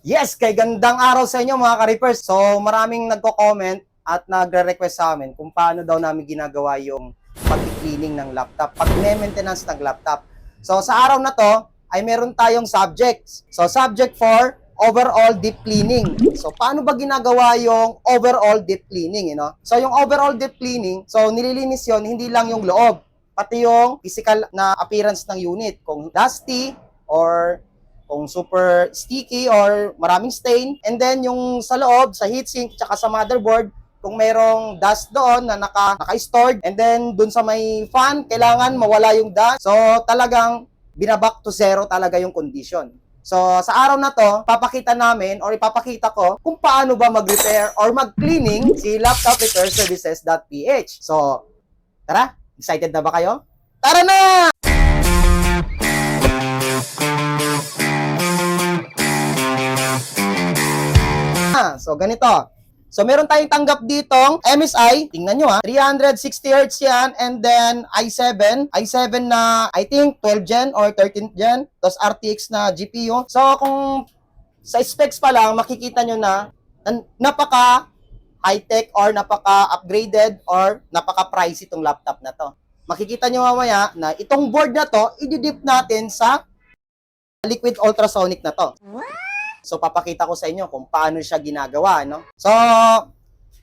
Yes, kay gandang araw sa inyo mga ka-reapers. So maraming nagko-comment at nagre-request sa amin kung paano daw namin ginagawa yung pag-cleaning ng laptop, pag-maintenance ng laptop. So sa araw na to ay meron tayong subjects. So subject for overall deep cleaning. So paano ba ginagawa yung overall deep cleaning, you know? So yung overall deep cleaning, so nililinis yon hindi lang yung loob, pati yung physical na appearance ng unit. Kung dusty or kung super sticky or maraming stain. And then yung sa loob, sa heatsink, tsaka sa motherboard, kung merong dust doon na naka-stored. And then dun sa may fan, kailangan mawala yung dust. So talagang binaback to zero talaga yung condition. So sa araw na to, papakita namin or ipapakita ko kung paano ba mag-repair or mag-cleaning si Laptop Repair Services.ph. So tara, excited na ba kayo? Tara na! So ganito. So meron tayong tanggap ditong MSI, tingnan nyo 360 Hz yan, and then i7 na I think 12 gen or 13th gen, tapos RTX na GPU. So kung sa specs pa lang, makikita nyo na napaka high-tech or napaka-upgraded or napaka-pricey itong laptop na to. Makikita nyo mamaya na itong board na to, i-dip natin sa liquid ultrasonic na to. So, papakita ko sa inyo kung paano siya ginagawa, no? So,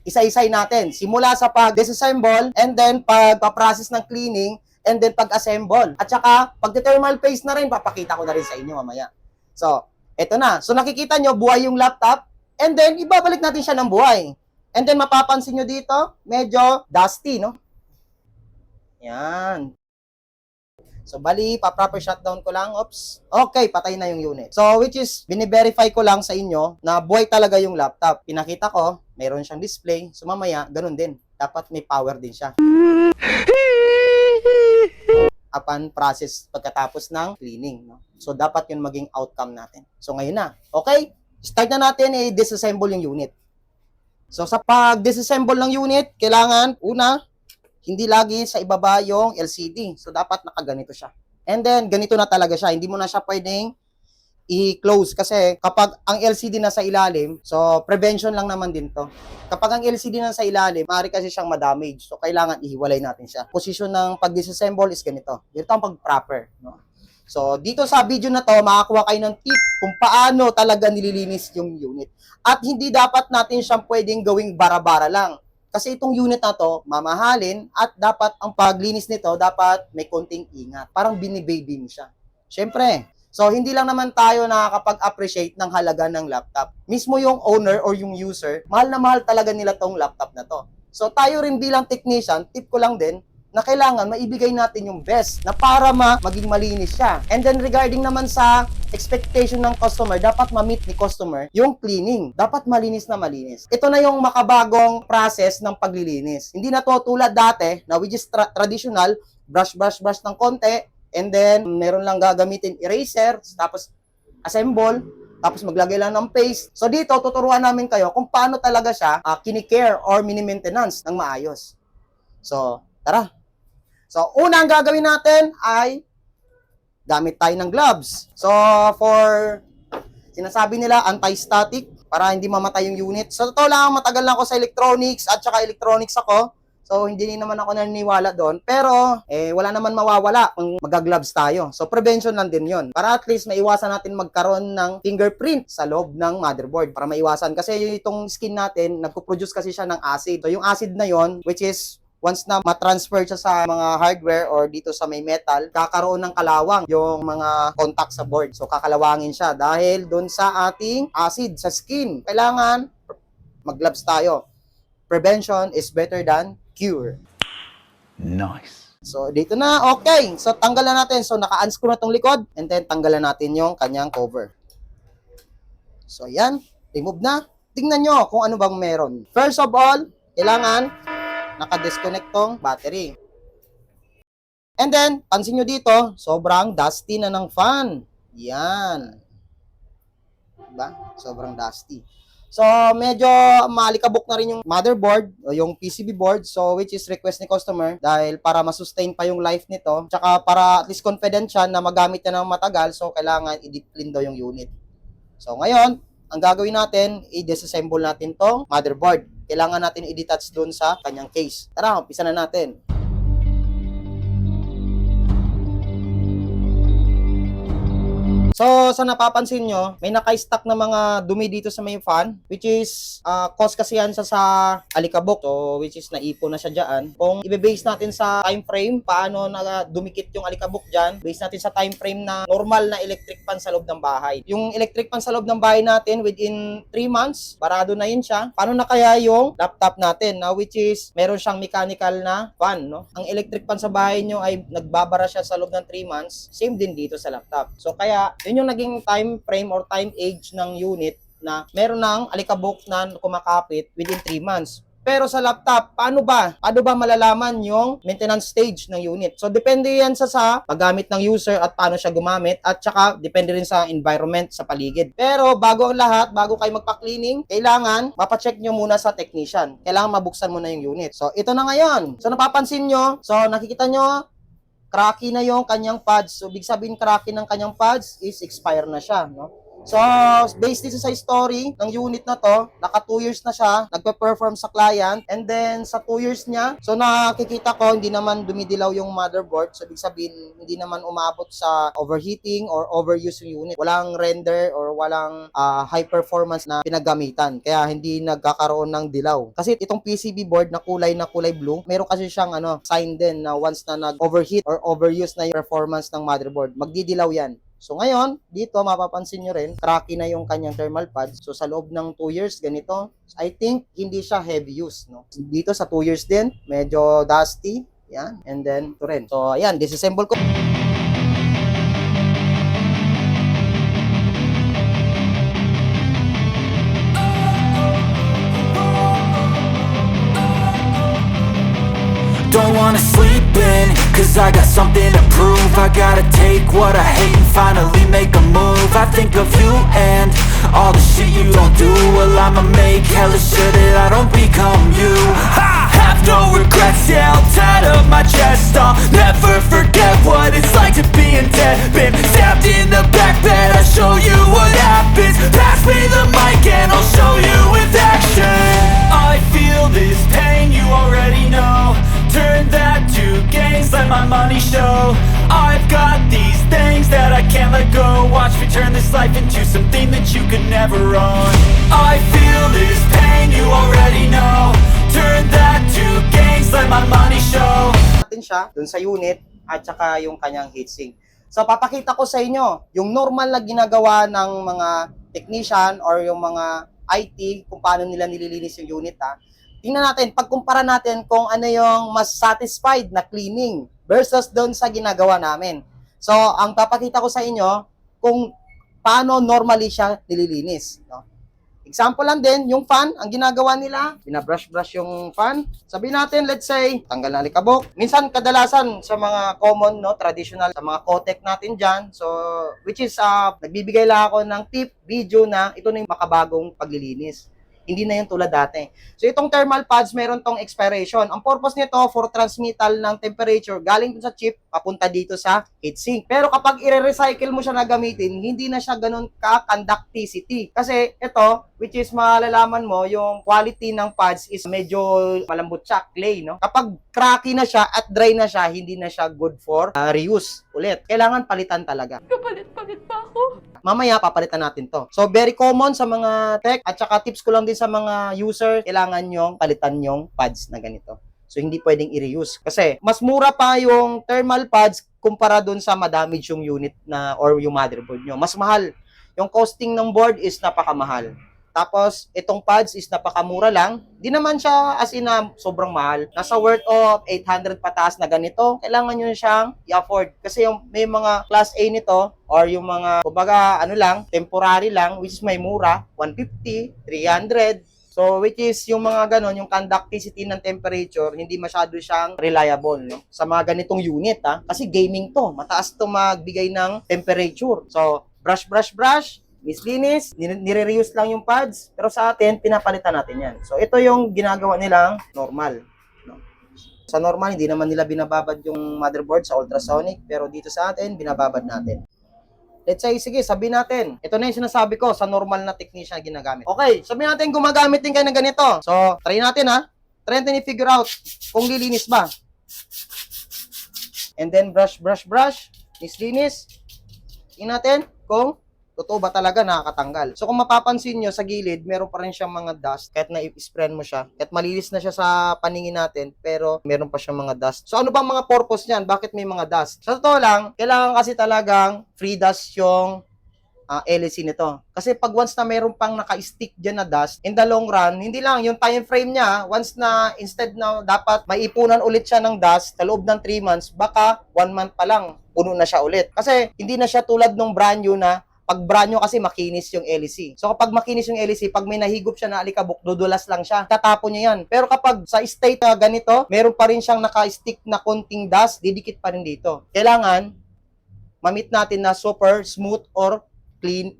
isa-isay natin. Simula sa pag-disassemble, and then pag-process ng cleaning, and then pag-assemble. At saka, pag-thermal paste na rin, papakita ko na rin sa inyo mamaya. So, eto na. So, nakikita nyo, buhay yung laptop, and then, ibabalik natin siya ng buhay. And then, mapapansin nyo dito, medyo dusty, no? Yan. So, bali, pa-proper shutdown ko lang. Oops. Okay, patay na yung unit. So, which is, bini-verify ko lang sa inyo na buhay talaga yung laptop. Pinakita ko, mayroon siyang display. So, mamaya, ganun din. Dapat may power din siya. Upon process pagkatapos ng cleaning. No? So, dapat yun maging outcome natin. So, ngayon na. Okay? Start na natin i-disassemble yung unit. So, sa pag-disassemble ng unit, kailangan, una, hindi lagi sa ibaba yung LCD. So, dapat nakaganito siya. And then, ganito na talaga siya. Hindi mo na siya pwedeng i-close. Kasi kapag ang LCD na sa ilalim, so, prevention lang naman din to. Kapag ang LCD na sa ilalim, maaari kasi siyang ma-damage. So, kailangan ihiwalay natin siya. Position ng pag-disassemble is ganito. Ganito ang pag-proper. No? So, dito sa video na to, makakuha kayo ng tip kung paano talaga nililinis yung unit. At hindi dapat natin siyang pwedeng gawing bara-bara lang. Kasi itong unit na to, mamahalin at dapat ang paglinis nito, dapat may konting ingat. Parang binibaby mo siya. Siyempre, so hindi lang naman tayo nakakapag-appreciate ng halaga ng laptop. Mismo yung owner or yung user, mahal na mahal talaga nila tong laptop na to. So tayo rin bilang technician, tip ko lang din, na kailangan maibigay natin yung best na para maging malinis siya. And then regarding naman sa expectation ng customer, dapat ma-meet ni customer yung cleaning. Dapat malinis na malinis. Ito na yung makabagong process ng paglilinis. Hindi na to tulad dati na which is traditional, brush ng konti, and then meron lang gagamitin eraser, tapos assemble, tapos maglagay lang ng paste. So dito, tuturuan namin kayo kung paano talaga siya kinikare or mini-maintenance ng maayos. So, tara! So, una ang gagawin natin ay gamit tayo ng gloves. So, for sinasabi nila anti-static para hindi mamatay yung unit. So, totoo lang, matagal na ako sa electronics at saka electronics ako. So, hindi naman ako naniniwala doon. Pero, wala naman mawawala kung mag-gloves tayo. So, prevention lang din yon. Para at least maiwasan natin magkaroon ng fingerprint sa loob ng motherboard. Para maiwasan. Kasi itong skin natin, nagpo-produce kasi siya ng acid. So, yung acid na yon, which is once na matransfer siya sa mga hardware or dito sa may metal, kakaroon ng kalawang yung mga contact sa board. So, kakalawangin siya dahil doon sa ating acid sa skin. Kailangan mag-gloves tayo. Prevention is better than cure. Nice. So, dito na. Okay. So, tanggalan natin. So, naka-unscrew na itong likod. And then, tanggalan natin yung kanyang cover. So, yan. Remove na. Tingnan nyo kung ano bang meron. First of all, kailangan naka-disconnect tong battery. And then, pansin nyo dito, sobrang dusty na ng fan. Yan. Diba? Sobrang dusty. So, medyo maalikabok na rin yung motherboard o yung PCB board. So, which is request ni customer dahil para masustain pa yung life nito. Tsaka para at least confident siya na magamit niya ng matagal. So, kailangan i-deep clean daw yung unit. So, ngayon, ang gagawin natin, i-disassemble natin tong motherboard. Kailangan natin i-detach doon sa kanyang case. Tara, umpisa na natin. So, sa napapansin nyo, may naka-stack na mga dumi dito sa may fan, which is, cause kasi yan sa alikabok. So, which is naipon na siya dyan. Kung i-base natin sa time frame, paano na dumikit yung alikabok dyan, base natin sa time frame na normal na electric fan sa loob ng bahay. Yung electric fan sa loob ng bahay natin, within 3 months, barado na yun siya. Paano na kaya yung laptop natin, na which is, meron siyang mechanical na fan, no? Ang electric fan sa bahay nyo ay nagbabara siya sa loob ng 3 months, same din dito sa laptop. So, kaya, yun yung naging time frame or time age ng unit na meron ng alikabok na kumakapit within 3 months. Pero sa laptop, paano ba? Paano ba malalaman yung maintenance stage ng unit? So, depende yan sa paggamit ng user at paano siya gumamit at saka depende rin sa environment sa paligid. Pero bago ang lahat, bago kayo magpa-cleaning, kailangan mapacheck nyo muna sa technician. Kailangan mabuksan muna yung unit. So, ito na ngayon. So, napapansin nyo, so nakikita nyo, cracky na yung kanyang pads. So, big sabihin cracky ng kanyang pads is expire na siya, no? So, based dito sa history ng unit na to, naka 2 years na siya, nagpe-perform sa client, and then sa 2 years niya, so nakikita ko, hindi naman dumidilaw yung motherboard, so big sabihin, hindi naman umabot sa overheating or overuse yung unit. Walang render or walang high performance na pinagamitan, kaya hindi nagkakaroon ng dilaw. Kasi itong PCB board na kulay blue, meron kasi siyang sign din na once na nag-overheat or overuse na yung performance ng motherboard, magdidilaw yan. So ngayon, dito mapapansin nyo rin, cracky na yung kanyang thermal pads. So sa loob ng 2 years, ganito, I think hindi siya heavy use, no? Dito sa 2 years din, medyo dusty, yan, and then ito rin. So ayan, disassemble ko. Don't wanna sleep in, cause I got something to prove. I gotta take what I hate and finally make a move. I think of you and all the shit you don't do. Well, I'ma make hella sure that I don't become you. I have no regrets, yeah, I'll tie up my chest. I'll never forget what it's like to be in debt. Been stabbed in the back bed, I'll show you what happens. Pass me the mic and I'll show you with action. I feel this pain, you already know. Turn that to gains, let my money show. I've got these things that I can't let go. Watch me turn this life into something that you could never own. I feel this pain, you already know. Turn that to gains, let my money show. Natin siya dun sa unit at saka yung kanyang heatsink. So papakita ko sa inyo yung normal na ginagawa ng mga technician or yung mga IT kung paano nila nililinis yung unit, ha. Tingnan natin, pagkumpara natin kung ano yung mas satisfied na cleaning versus doon sa ginagawa namin. So, ang papakita ko sa inyo kung paano normally siya nililinis, no? Example lang din, yung fan, ang ginagawa nila, binabrush-brush yung fan. Sabihin natin, let's say, tanggal na alikabok. Minsan, kadalasan sa mga common, no, traditional, sa mga Kotek natin dyan. So, which is, nagbibigay lang ako ng tip, video na ito na yung makabagong paglilinis. Hindi na yung tulad dati. So, itong thermal pads, meron tong expiration. Ang purpose nito, for transmittal ng temperature, galing dun sa chip, papunta dito sa heatsink. Pero kapag i-recycle mo siya na gamitin, hindi na siya ganun ka-conductivity. Kasi ito, which is malalaman mo, yung quality ng pads is medyo malambot siya, clay, no? Kapag cracky na siya at dry na siya, hindi na siya good for reuse ulit. Kailangan palitan talaga. Kapalit-palit pa ako. Mamaya papalitan natin to. So very common sa mga tech at saka tips ko lang din sa mga user, kailangan yung palitan yung pads na ganito. So hindi pwedeng i-reuse kasi mas mura pa yung thermal pads kumpara dun sa madamage yung unit na or yung motherboard nyo. Mas mahal. Yung costing ng board is napakamahal. Tapos, itong pads is napakamura lang. Di naman siya as in sobrang mahal. Nasa worth of 800 pataas na ganito, kailangan nyo siyang i-afford. Kasi yung may mga class A nito, or yung mga, kumbaga, temporary lang, which is may mura, 150, 300. So, which is yung mga ganon, yung conductivity ng temperature, hindi masyado siyang reliable, no? Sa mga ganitong unit, ha? Kasi gaming to, mataas to magbigay ng temperature. So, brush, linis, nire-reuse lang yung pads, pero sa atin, pinapalitan natin yan. So, ito yung ginagawa nilang normal, no? Sa normal, hindi naman nila binababad yung motherboard sa ultrasonic, pero dito sa atin, binababad natin. let's say, sige, sabihin natin, ito na yung sinasabi ko sa normal na technician na ginagamit. Okay, sabihin natin gumagamit din kayo ng ganito. So, try natin ha. Try natin i-figure out kung lilinis ba. And then, brush. Linis. Tingnan natin kung totoo ba talaga nakakatanggal. So, kung mapapansin nyo sa gilid, meron pa rin siyang mga dust. Kahit na-sprayan mo siya, kahit malinis na siya sa paningin natin, pero meron pa siyang mga dust. So, ano bang mga purpose niyan? Bakit may mga dust? Sa totoo lang, kailangan kasi talagang free dust yung LEC nito. Kasi pag once na meron pang naka-stick dyan na dust, in the long run, hindi lang yung time frame niya, once na instead na dapat maipunan ulit siya ng dust sa loob ng 3 months, baka 1 month pa lang, puno na siya ulit. Kasi hindi na siya tulad nung brand new na pag brand new kasi makinis yung LEC. So kapag makinis yung LEC, pag may nahigop siya na alikabok, dudulas lang siya. Tatapon niya yan. Pero kapag sa state na ganito, meron pa rin siyang naka-stick na konting dust, didikit pa rin dito. Kailangan ma-meet natin na super smooth or clean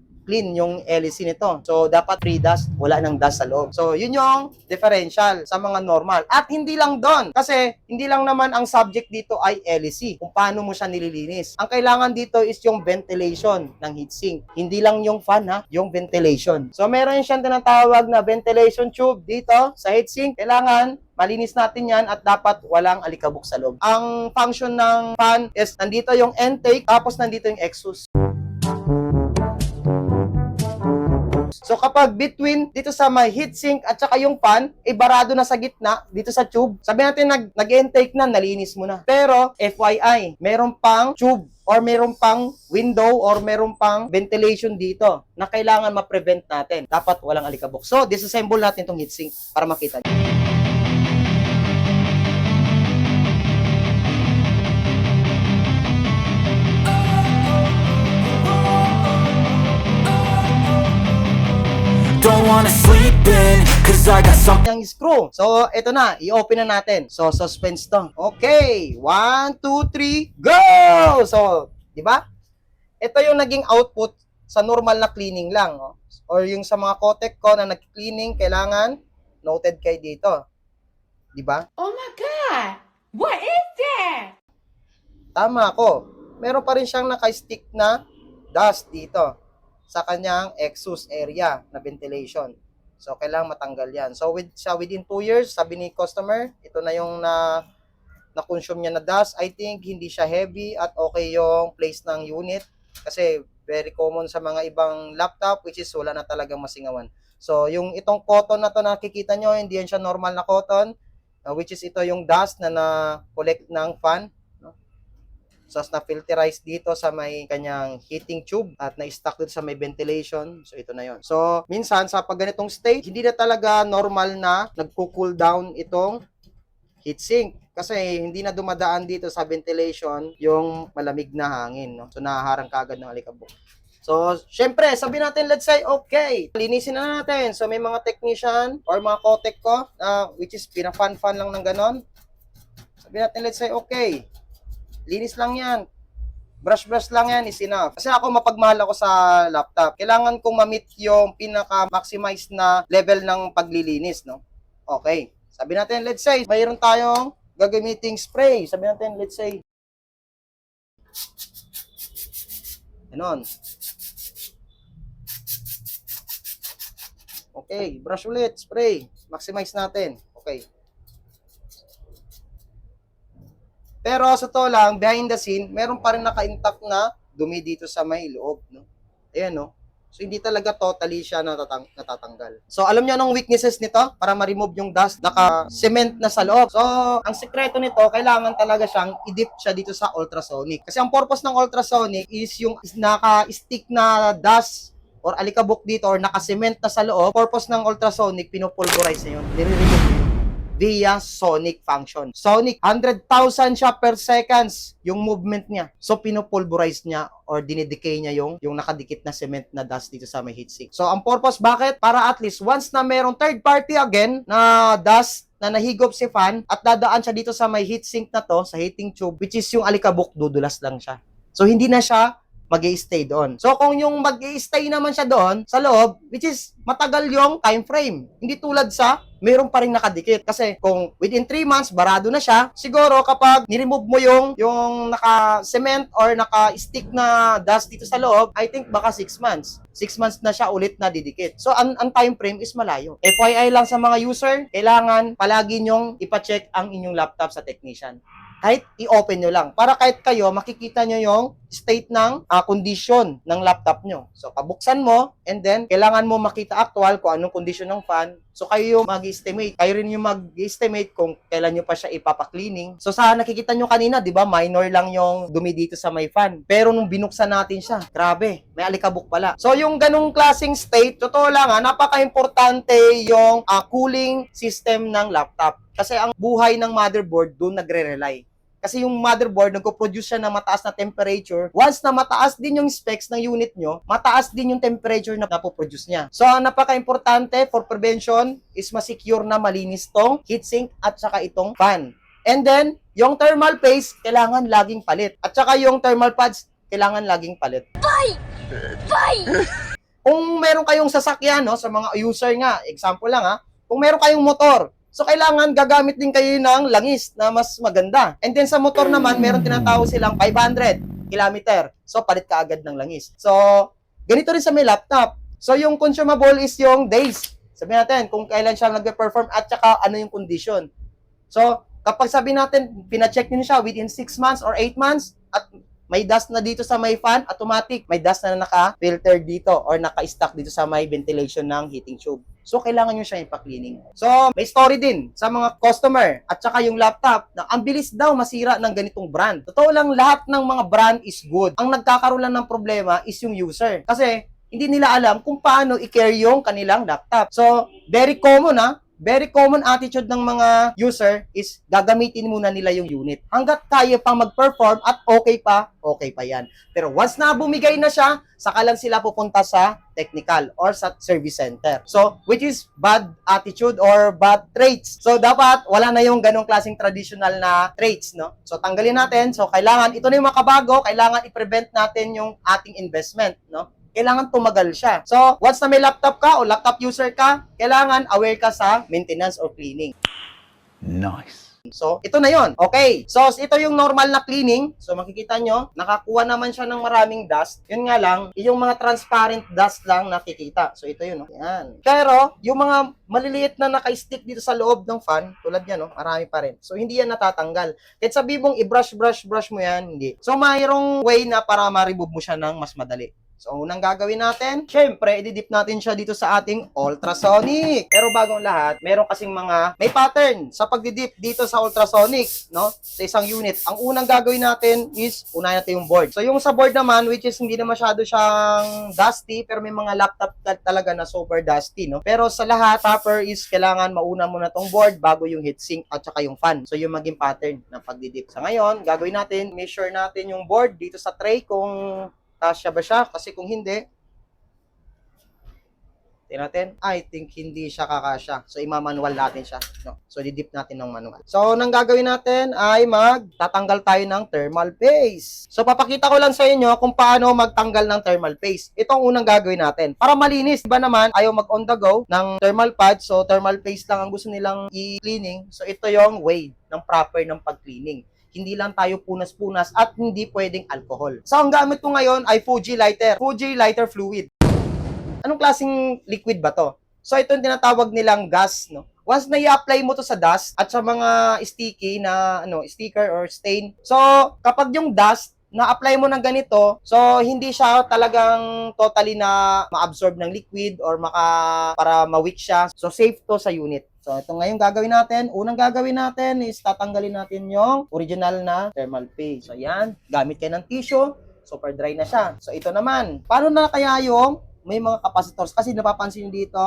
yung LEC nito. So, dapat free dust. Wala nang dust sa loob. So, yun yung differential sa mga normal. At hindi lang doon. Kasi, hindi lang naman ang subject dito ay LEC. Kung paano mo siya nililinis. Ang kailangan dito is yung ventilation ng heatsink. Hindi lang yung fan ha, yung ventilation. So, meron siyang tinatawag na ventilation tube dito sa heatsink. Kailangan malinis natin yan at dapat walang alikabok sa loob. Ang function ng fan is nandito yung intake tapos nandito yung exhaust. So kapag between dito sa may heatsink at saka yung fan, barado na sa gitna dito sa tube. Sabi natin nag-intake na, nalinis mo na. Pero FYI, meron pang tube or meron pang window or meron pang ventilation dito na kailangan ma-prevent natin. Dapat walang alikabok. So disassemble natin tong heatsink para makita. Don't wanna sleep in, cause I got something. Yung screw. So, ito na. I-open na natin. So, suspense to. Okay. 1, 2, 3, go! So, di ba? Ito yung naging output sa normal na cleaning lang. Oh. Or yung sa mga kotek ko na nag-cleaning, kailangan noted kayo dito. Di ba? Oh my God! What is that? Tama ako. Meron pa rin siyang naka-stick na dust dito sa kanyang exhaust area na ventilation. So, kailangan matanggal yan. So, within 2 years, sabi ni customer, ito na yung na-consume niya na dust. I think hindi siya heavy at okay yung place ng unit kasi very common sa mga ibang laptop which is wala na talagang masingawan. So, yung itong cotton na to nakikita nyo, hindi yan siya normal na cotton which is ito yung dust na na-collect ng fan. So, na-filterize dito sa may kanyang heating tube at na-stuck dito sa may ventilation. So, ito na yon. So, minsan sa pag ganitong state, hindi na talaga normal na nagko-cool down itong heatsink. Kasi hindi na dumadaan dito sa ventilation yung malamig na hangin. No? So, nahaharang kaagad ng alikabok. So, syempre, sabi natin, let's say, okay, linisin na natin. So, may mga technician or mga kotek ko, which is pinafan-fan lang ng ganon. Sabi natin, let's say, okay, linis lang yan. Brush lang yan is enough. Kasi ako mapagmahal ako sa laptop. Kailangan kong ma-meet yung pinaka-maximize na level ng paglilinis, no? Okay. Sabi natin, let's say, mayroon tayong gagamiting spray. Sabi natin, let's say, ganon. Okay. Brush ulit. Spray. Maximize natin. Okay. Pero sa to lang, behind the scene, meron pa rin naka-intact na dumi dito sa may loob. No? Ayan, no? So, hindi talaga totally siya natatanggal. So, alam niyo anong weaknesses nito para ma-remove yung dust? Naka-cement na sa loob. So, ang sekreto nito, kailangan talaga siyang i-dip siya dito sa ultrasonic. Kasi ang purpose ng ultrasonic is yung naka-stick na dust or alikabok dito or naka-cement na sa loob. Purpose ng ultrasonic, pinupulverize na yun. Nire-remove via sonic function. Sonic, 100,000 siya per seconds yung movement niya. So, pinupulverize niya or dinidecay niya yung nakadikit na cement na dust dito sa may heatsink. So, ang purpose, bakit? Para at least once na merong third party again na dust na nahigop si fan at dadaan siya dito sa may heatsink na to, sa heating tube, which is yung alikabok, dudulas lang siya. So, hindi na siya mag-i-stay doon. So, kung yung mag-i-stay naman siya doon sa loob, which is matagal yung time frame. Hindi tulad sa meron pa rin nakadikit. Kasi kung within 3 months, barado na siya, siguro kapag niremove mo yung naka-cement or naka-stick na dust dito sa loob, I think baka 6 months. 6 months na siya ulit na didikit. So, ang time frame is malayo. FYI lang sa mga user, kailangan palagi nyong ipacheck ang inyong laptop sa technician. Kahit i-open nyo lang. Para kahit kayo, makikita nyo yung state ng condition ng laptop nyo. So, kabuksan mo, and then, kailangan mo makita actual kung anong condition ng fan. So, kayo yung mag-estimate. Kayo rin yung mag-estimate kung kailan nyo pa siya ipapa-cleaning. So, sa nakikita nyo kanina, di ba, minor lang yung dumi dito sa may fan. Pero nung binuksan natin siya, grabe, may alikabok pala. So, yung ganung klaseng state, totoo lang napaka-importante yung cooling system ng laptop. Kasi ang buhay ng motherboard doon nagre-rely. Kasi yung motherboard, nagpo-produce siya ng mataas na temperature. Once na mataas din yung specs ng unit nyo, mataas din yung temperature na napoproduce niya. So, ang napaka-importante for prevention is masecure na malinis tong heatsink at saka itong fan. And then, yung thermal paste, kailangan laging palit. At saka yung thermal pads, kailangan laging palit. Kung meron kayong sasakyan, sa mga user nga, example lang kung meron kayong motor, so, kailangan gagamit din kayo ng langis na mas maganda. And then, sa motor naman, meron tinatawag silang 500 kilometer. So, palit ka agad ng langis. So, ganito rin sa may laptop. So, yung consumable is yung days. Sabihin natin, kung kailan siya nag-perform at saka ano yung condition. So, kapag sabi natin, pina-check nyo siya within 6 months or 8 months, at may dust na dito sa may fan, automatic, may dust na naka-filter dito or naka-stack dito sa may ventilation ng heating tube. So, kailangan nyo siya ipa-cleaning. So, may story din sa mga customer at saka yung laptop na ang bilis daw masira ng ganitong brand. Totoo lang, lahat ng mga brand is good. Ang nagkakaroon lang ng problema is yung user. Kasi, hindi nila alam kung paano i-care yung kanilang laptop. So, very common attitude ng mga user is gagamitin muna nila yung unit. Hanggat kaya pang mag-perform at okay pa yan. Pero once na bumigay na siya, saka lang sila pupunta sa technical or sa service center. So, which is bad attitude or bad traits. So, dapat wala na yung ganong klaseng traditional na traits, no? So, tanggalin natin. So, kailangan, ito na yung makabago, kailangan i-prevent natin yung ating investment, no? Kailangan tumagal siya. So, once na may laptop ka o laptop user ka, kailangan aware ka sa maintenance or cleaning. Nice. So, ito na yon. Okay. So, ito yung normal na cleaning. So, makikita nyo, nakakuha naman siya ng maraming dust. Yun nga lang, yung mga transparent dust lang nakikita. So, ito yun. Yan. Pero, yung mga maliliit na naka-stick dito sa loob ng fan, tulad yan, marami pa rin. So, hindi yan natatanggal. Kahit sabi mong i-brush mo yan, hindi. So, mayroong way na para ma-remove mo siya ng mas madali. So, unang gagawin natin, syempre, i-dip natin siya dito sa ating ultrasonic. Pero bagong lahat, meron kasing may pattern sa pagdidip dito sa ultrasonic, no? Sa isang unit. Ang unang gagawin natin is, unahin natin yung board. So, yung sa board naman, which is hindi na masyado siyang dusty, pero may mga laptop talaga na super dusty, no? Pero sa lahat, proper is kailangan mauna muna tong board bago yung heatsink at saka yung fan. So, yung maging pattern ng pagdidip. Sa ngayon, gagawin natin, measure natin yung board dito sa tray kung kasya ba siya? Kasi kung hindi, tingnan natin, I think hindi siya kakasya. So, imamanual natin siya. No? So, didip natin ng manual. So, nang gagawin natin ay magtatanggal tayo ng thermal paste. So, papakita ko lang sa inyo kung paano magtanggal ng thermal paste. Itong unang gagawin natin. Para malinis, diba naman, ayaw mag-on the go ng thermal pad. So, thermal paste lang ang gusto nilang i-cleaning. So, ito yung way ng proper ng pag-cleaning. Hindi lang tayo punas-punas at hindi pwedeng alcohol. So, ang gamit ko ngayon ay Fuji lighter fluid. Anong klaseng liquid ba to? So, ito yung tinatawag nilang gas, no? Once na i-apply mo to sa dust at sa mga sticky na sticker or stain. So, kapag yung dust na-apply mo ng ganito, so hindi siya talagang totally na ma-absorb ng liquid or para ma-wick siya. So, safe to sa unit. So, ito ngayon gagawin natin. Unang gagawin natin is tatanggalin natin yung original na thermal paste. So, yan. Gamit kayo ng tissue. Super dry na siya. So, ito naman. Paano na kaya yung may mga capacitors? Kasi napapansin dito,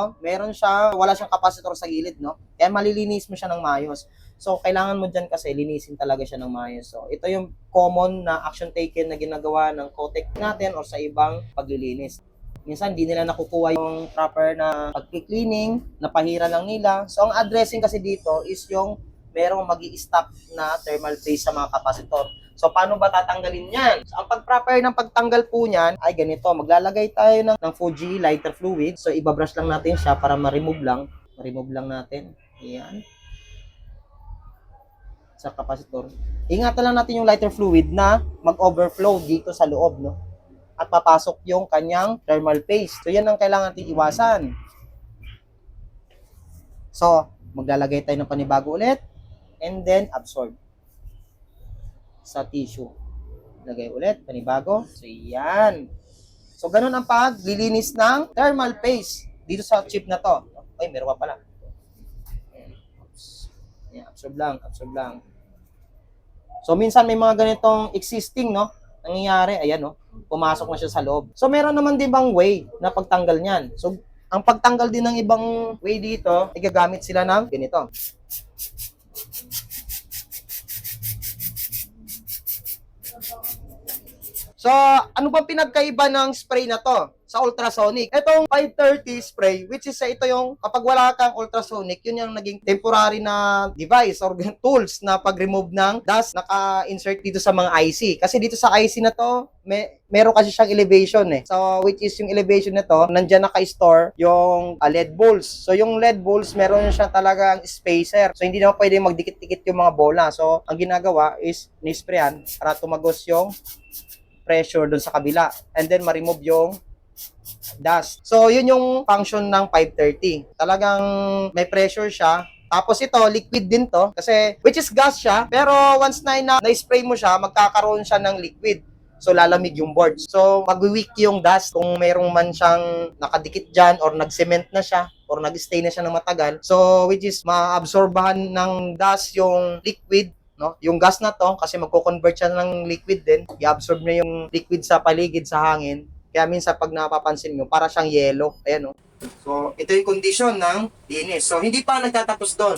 wala siyang capacitor sa gilid, no? Kaya malilinis mo siya ng maayos. So, kailangan mo dyan kasi linisin talaga siya ng maayos. So, ito yung common na action taken na ginagawa ng Kotek natin or sa ibang paglilinis. Minsan, hindi nila nakukuha yung proper na pag-cleaning, napahira lang nila. So, ang addressing kasi dito is yung merong magi-stack na thermal paste sa mga capacitor. So, paano ba tatanggalin yan? So, ang pag-proper ng pagtanggal po niyan ay ganito. Maglalagay tayo ng Fuji lighter fluid. So, ibabrush lang natin siya para ma-remove lang. Ma-remove lang natin. Ayan. Sa capacitor. Ingatan lang natin yung lighter fluid na mag-overflow dito sa loob, no? At papasok yung kanyang thermal paste. So, yan ang kailangan natin iwasan. So, maglalagay tayo ng panibago ulit and then absorb sa tissue. Lagay ulit, panibago. So, yan. So, ganun ang paglilinis ng thermal paste dito sa chip na to. Ay, meron pa pala. Yan, absorb lang, absorb lang. So, minsan may mga ganitong existing, no? Nangyayari, ayan, no? Pumasok na siya sa loob. So, meron naman din bang way na pagtanggal niyan? So, ang pagtanggal din ng ibang way dito, igagamit sila ng ganito. So, ano bang pinagkaiba ng spray na to sa ultrasonic? Itong 530 spray, which is ito yung kapag wala kang ultrasonic, yun yung naging temporary na device or tools na pag-remove ng dust naka-insert dito sa mga IC. Kasi dito sa IC na to, meron kasi siyang elevation eh. So, which is yung elevation na to, nandyan naka-store yung LED balls. So, yung LED balls, meron siya talagang spacer. So, hindi naman pwede magdikit-dikit yung mga bola. So, ang ginagawa is nisprayan para tumagos yung pressure dun sa kabila and then ma-remove yung dust. So, yun yung function ng 530. Talagang may pressure siya. Tapos ito, liquid din to. Kasi, which is gas siya. Pero once na-spray mo siya, magkakaroon siya ng liquid. So, lalamig yung board. So, mag-weak yung dust kung merong man siyang nakadikit dyan or nag-cement na siya or nag-stay na siya ng matagal. So, which is maabsorbahan ng dust yung liquid, no? Yung gas na to, kasi magko-convert siya ng liquid din. I-absorb na yung liquid sa paligid sa hangin. Kaya minsan pag napapansin nyo, para siyang yellow. Ayan, no? So, ito yung condition ng linis. So, hindi pa nagtatapos doon.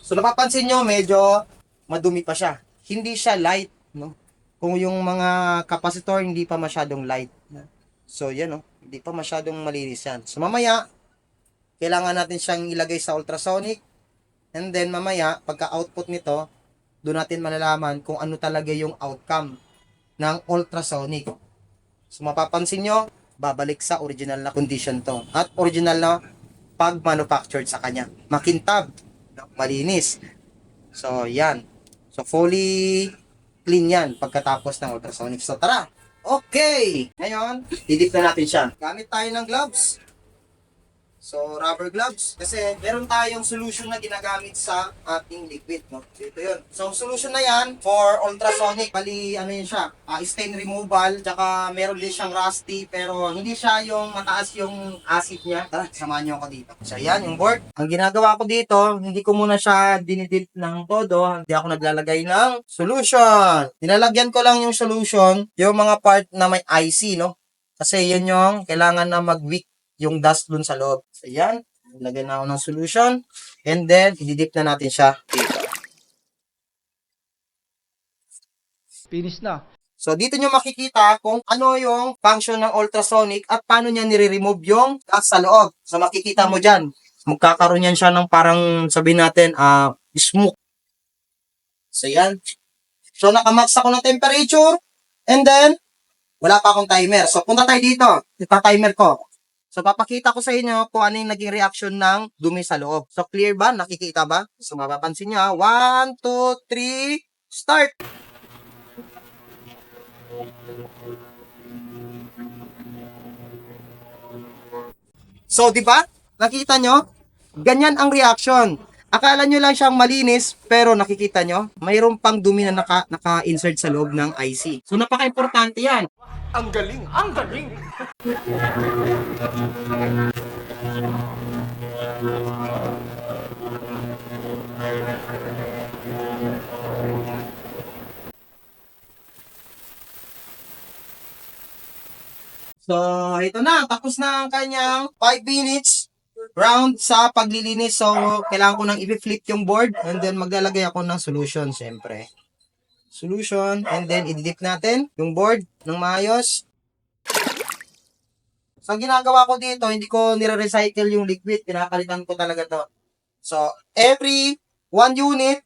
So, napapansin nyo, medyo madumi pa siya. Hindi siya light, no? Kung yung mga capacitor, hindi pa masyadong light. So, yan, no? Hindi pa masyadong malinis yan. So, mamaya, kailangan natin siyang ilagay sa ultrasonic. And then, mamaya, pagka-output nito, doon natin malalaman kung ano talaga yung outcome ng ultrasonic. So, mapapansin nyo, babalik sa original na condition to. At original na pag-manufactured sa kanya. Makintab, malinis. So, yan. So, fully clean yan pagkatapos ng ultrasonic. So, tara! Okay! Ngayon, didip na natin siya. Gamit tayo ng gloves. So, rubber gloves. Kasi meron tayong solution na ginagamit sa ating liquid, no? So, ito yun. So, solution na yan for ultrasonic. Bali, ano yun siya? Stain removal. Tsaka, meron din siyang rusty. Pero, hindi siya yung mataas yung acid niya. Tara, samahan nyo ako dito. So, yan, yung board. Ang ginagawa ko dito, hindi ko muna siya dinidip ng todo. Hindi ako naglalagay ng solution. Nilalagyan ko lang yung solution, yung mga part na may IC, no? Kasi, yun yung kailangan na mag-wick yung dust dun sa loob. So, yan. Lagyan na ako ng solution. And then, ididip na natin siya dito. Finish na. So, dito nyo makikita kung ano yung function ng ultrasonic at paano niya nire-remove yung dust sa loob. So, makikita mo dyan. Magkakaroon yan siya ng parang, sabihin natin, smoke. So, yan. So, nakamax ako ng temperature. And then, wala pa akong timer. So, punta tayo dito. Ita-timer ko. So, papakita ko sa inyo kung ano yung naging reaction ng dumi sa loob. So, clear ba? Nakikita ba? So, mapapansin nyo, 1, 2, 3, start! So, di ba? Nakita nyo? Ganyan ang reaction. Akala nyo lang siyang malinis, pero nakikita nyo, mayroon pang dumi na naka-insert sa loob ng IC. So, napaka-importante yan. Ang galing! Ang galing! So, ito na. Tapos na ang kanyang 5 minutes round sa paglilinis. So, kailangan ko nang i-flip yung board and then maglalagay ako ng solution, syempre. Solution, and then i-dip natin yung board ng maayos. So, ang ginagawa ko dito, hindi ko nire-recycle yung liquid. Pinakalitan ko talaga to. So, every 1 unit,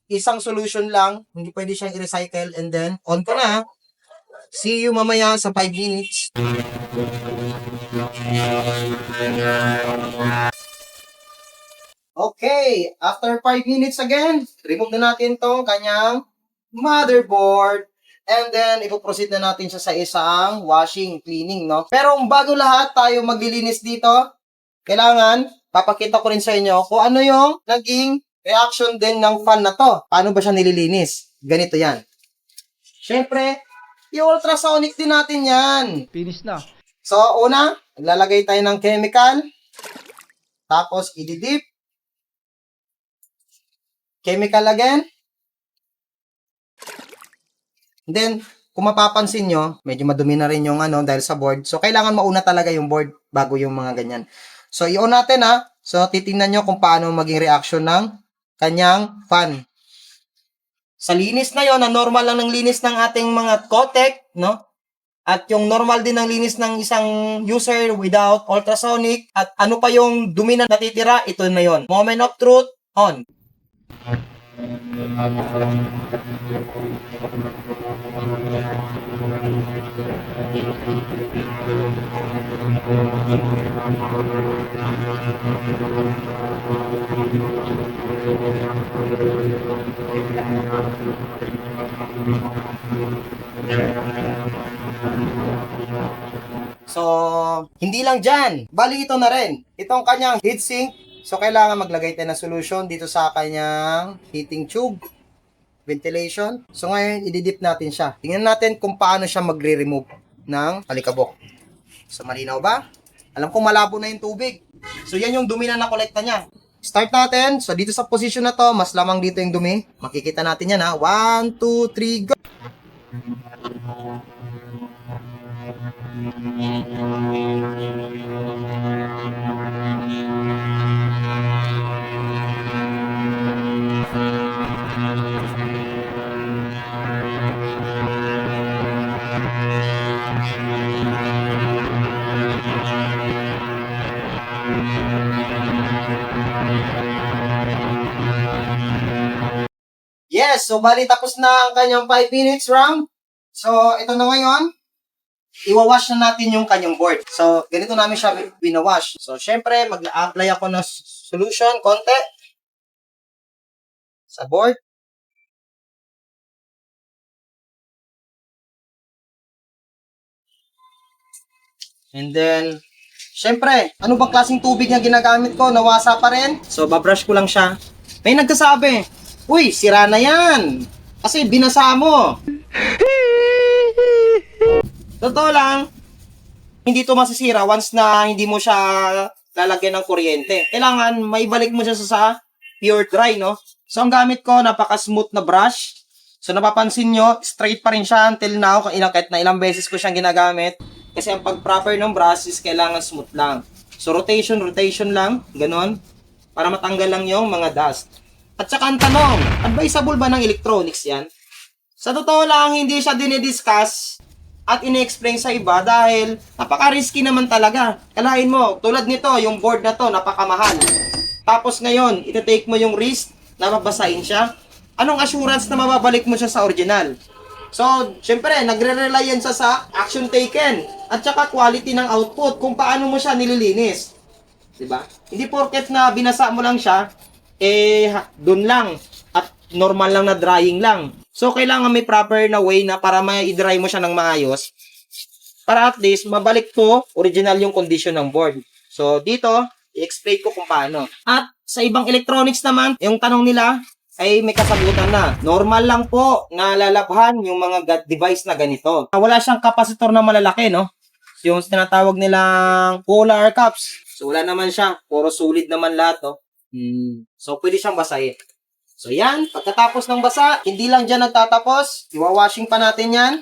isang solution lang, hindi pwede siyang i-recycle, and then, on ko na. See you mamaya sa 5 minutes. Okay, after 5 minutes again, remove na natin tong kanyang motherboard. And then, ipoproceed na natin siya sa isang washing, cleaning, no? Pero bago lahat tayo maglilinis dito, kailangan, papakita ko rin sa inyo kung ano yung naging reaction din ng fan na to. Paano ba siya nililinis? Ganito yan. Siyempre, i-ultrasonic din natin yan. Finish na. So, una, naglalagay tayo ng chemical. Tapos, ididip. Chemical again. Then, kung mapapansin nyo, medyo madumi na rin yung dahil sa board. So, kailangan mauna talaga yung board bago yung mga ganyan. So, i-on natin ha. So, titingnan nyo kung paano maging reaction ng kanyang fan. Sa linis na yon, na normal lang ng linis ng ating mga Kotek, no? At yung normal din ng linis ng isang user without ultrasonic. At ano pa yung dumi na natitira, ito na yon. Moment of truth, on. So, hindi lang dyan. Bali ito na rin. Itong kanyang heatsink. So, kailangan maglagay tayo ng solution dito sa kanyang heating tube. Ventilation. So, ngayon, ididip natin siya. Tingnan natin kung paano siya magre-remove ng alikabok. So, malinaw ba? Alam ko malabo na yung tubig. So, yan yung dumi na nakolekta niya. Start natin. So, dito sa position na to, mas lamang dito yung dumi. Makikita natin yan ha. 1, 2, 3, go! Yes, so bali tapos na ang kanyang 5 minutes round. So, ito na ngayon. Iwawash na natin yung kanyang board. So, ganito namin siya binawash. So, syempre, mag-apply ako ng solution, konti. Sa board. And then, syempre, ano bang klaseng tubig na ginagamit ko? Nawasa pa rin. So, babrush ko lang siya. May nagsasabi, uy, sira na yan. Kasi binasa mo. Totoo lang, hindi to masisira once na hindi mo siya lalagyan ng kuryente. Kailangan maibalik mo siya sa pure dry, no? So, ang gamit ko, napaka-smooth na brush. So, napapansin nyo, straight pa rin siya until now. Kahit na ilang beses ko siyang ginagamit. Kasi ang pag-proper ng brush is kailangan smooth lang. So, rotation lang, ganon. Para matanggal lang yung mga dust. At saka ang tanong, advisable ba ng electronics yan? Sa totoo lang, hindi siya dinidiscuss at ini-explain sa iba dahil napaka-risky naman talaga. Kalahin mo, tulad nito, yung board na to, napakamahal. Tapos ngayon, iti-take mo yung risk na mabasahin siya. Anong assurance na mababalik mo siya sa original? So, syempre, nagre-rely yan sa action taken at saka quality ng output kung paano mo siya nililinis. Diba? Hindi porket na binasa mo lang siya, dun lang at normal lang na drying lang. So, kailangan may proper na way na para ma-dry mo siya ng maayos para at least mabalik po original yung condition ng board. So, dito, i-explain ko kung paano. At sa ibang electronics naman, yung tanong nila ay may kasagutan na. Normal lang po na lalabhan yung mga device na ganito. Wala siyang kapasitor na malalaki, no? Yung tinatawag nilang polar caps. So, wala naman siya. Puro solid naman lahat, no? So, pwede siyang basahin. So, yan. Pagkatapos ng basa, hindi lang dyan nagtatapos. Iwawashing pa natin yan.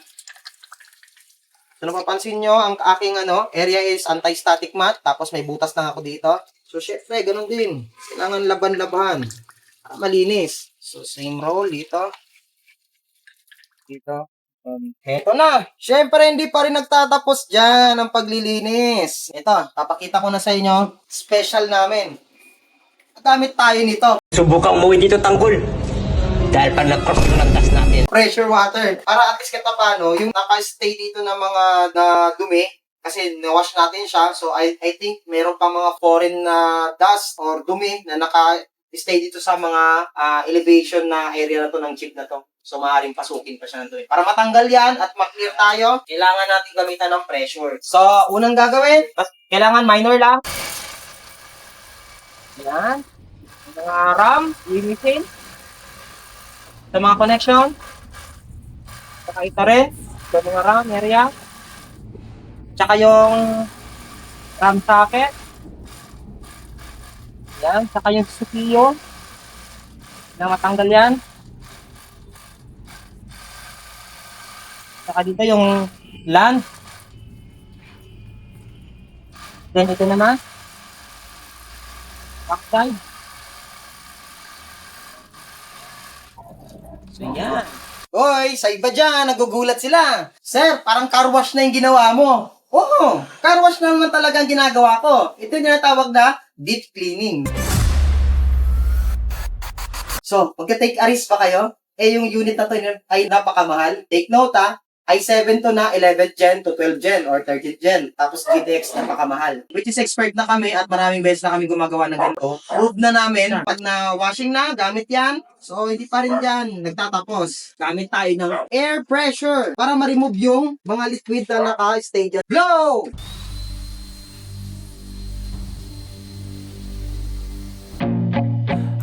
So, napapansin nyo, ang aking area is anti-static mat. Tapos, may butas lang ako dito. So, syempre, ganun din. Kailangan laban-laban. Para malinis. So, same roll dito. Dito. Eto na. Syempre, hindi pa rin nagtatapos dyan ang paglilinis. Ito, papakita ko na sa inyo. Special namin. Gamit tayo nito. Subukang umuwi dito, Tanggol. Dahil pag nag-cross yung landas natin, Pressure water. Para at least kahit paano, yung naka-stay dito na mga na dumi, kasi na-wash natin siya. So, I think meron pa mga foreign na dust or dumi na naka-stay dito sa mga elevation na area na to ng chip na to. So, maaaring pasukin pa siya ng dumi. Para matanggal yan at ma-clear tayo, kailangan natin gamitan ng pressure. So, unang gagawin, kailangan minor lang. Yan. Mga RAM, limitin. Sa mga connection. Saka ito rin. Sa mga RAM area. Tsaka yung RAM socket. Yan. Tsaka yung CPU. Na matanggal yan. Tsaka dito yung LAN. Then ito naman. Backside. So yan. Hoy, sa iba dyan, nagugulat sila. Sir, parang car wash na yung ginawa mo. Oo, car wash na naman talaga ang ginagawa ko. Ito yung tinatawag na deep cleaning. So, pagka-take a risk pa kayo, yung unit na to ay napakamahal. Take note i7 to na 11th gen to 12th gen or 13th gen. Tapos GTX napakamahal. Which is expert na kami at maraming beses na kami gumagawa ng ganito. Prove na namin, pag na washing na, gamit yan. So, hindi pa rin yan nagtatapos. Gamit tayo ng air pressure para ma-remove yung mga liquid na naka-stay dyan. Blow!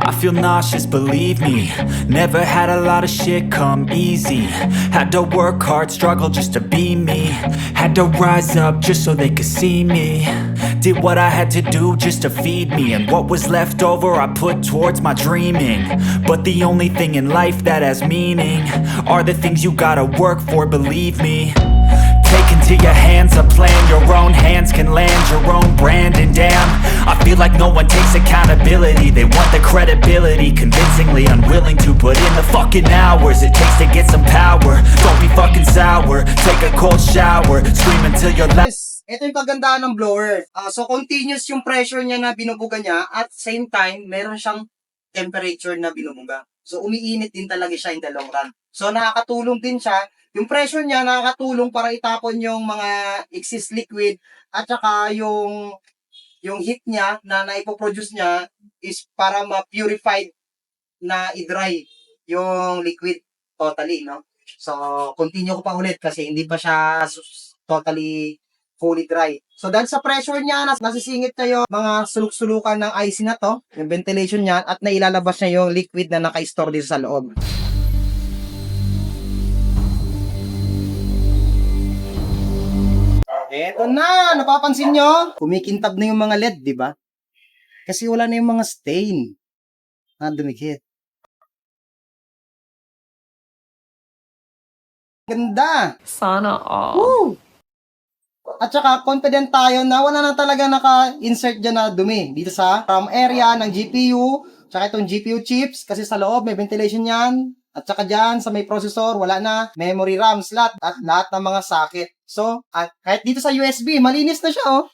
I feel nauseous, believe me. Never had a lot of shit come easy. Had to work hard, struggle just to be me. Had to rise up just so they could see me. Did what I had to do just to feed me. And what was left over I put towards my dreaming. But the only thing in life that has meaning are the things you gotta work for, believe me. Take into your hands a plan. Your own hands can land your own brand. And damn, I feel like no one takes accountability. They want the credibility, convincingly unwilling to put in the fucking hours it takes to get some power. Don't be fucking sour. Take a cold shower. Scream until you're loud. Yes, ito yung kagandahan ng blower. So, continuous yung pressure niya na binubuga niya at same time, meron siyang temperature na binubuga. So, umiinit din talaga siya in the long run. So, nakakatulong din siya. Yung pressure niya nakakatulong para itapon yung mga excess liquid at saka yung heat niya na naipoproduce niya is para ma-purified na i-dry yung liquid totally, no? So, continue ko pa ulit kasi hindi pa siya totally fully dry. So, dahil sa pressure niya, nasisingit na yung mga suluk-sulukan ng IC na to, yung ventilation niya, at nailalabas niya yung liquid na naka-store dito sa loob. Eto na, napapansin nyo? Kumikintab na yung mga LED, di ba? Kasi wala na yung mga stain na dumikit. Ganda! Sana all. Woo! At saka, confident tayo na wala na talaga naka-insert dyan na dumi. Dito sa RAM area ng GPU, tsaka itong GPU chips, kasi sa loob may ventilation yan. At saka dyan, sa may processor, wala na. Memory RAM slot at lahat ng mga socket. So, at kahit dito sa USB, malinis na siya, oh.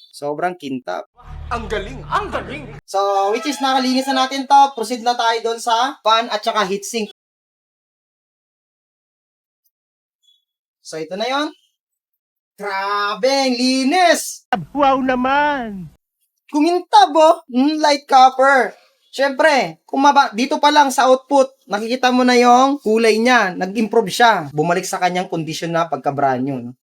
Sobrang kintab. Ang galing! Ang galing! So, which is nakalinis na natin to. Proceed na tayo doon sa fan at saka heatsink. So, ito na yon. Grabe, ang linis! Wow naman! Kumintab, oh. Light copper. Siyempre, dito pa lang sa output, nakikita mo na yung kulay niya. Nag-improve siya. Bumalik sa kanyang condition na pagka-brand new. No?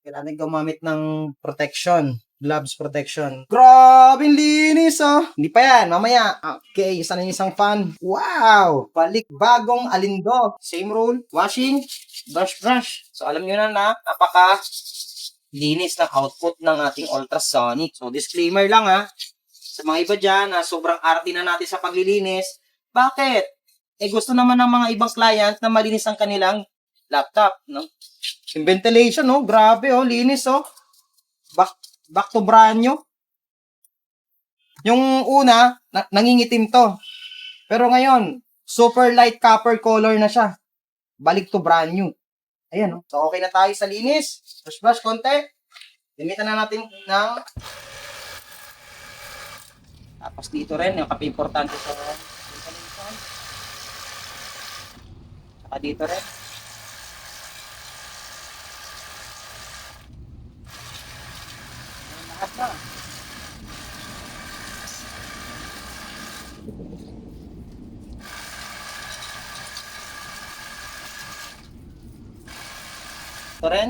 Kailangan gumamit ng protection. Gloves protection. Grabe, linis, oh. Hindi pa yan, mamaya. Okay, isa na yung isang fan. Wow! Balik bagong alindog. Same rule. Washing, brush. So, alam nyo na napaka-linis ng output ng ating ultrasonic. So, disclaimer lang, sa mga iba dyan na sobrang arte na natin sa paglilinis. Bakit? Gusto naman ng mga ibang client na malinis ang kanilang laptop, no? Yung ventilation, no? Grabe, oh. Linis, oh. Back to brand new. Yung una, nangingitim to. Pero ngayon, super light copper color na siya. Balik to brand new. Ayan, oh. So, okay na tayo sa linis. Brush konti. Limitan na natin ng tapos dito rin, yung kapi-importante sa ventilation. Saka dito rin. Lahat na. Ito rin.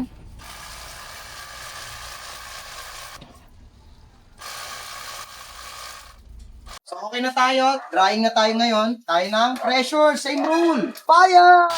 So, okay na tayo. Drying na tayo ngayon. Tayo ng pressure. Same rule. Fire!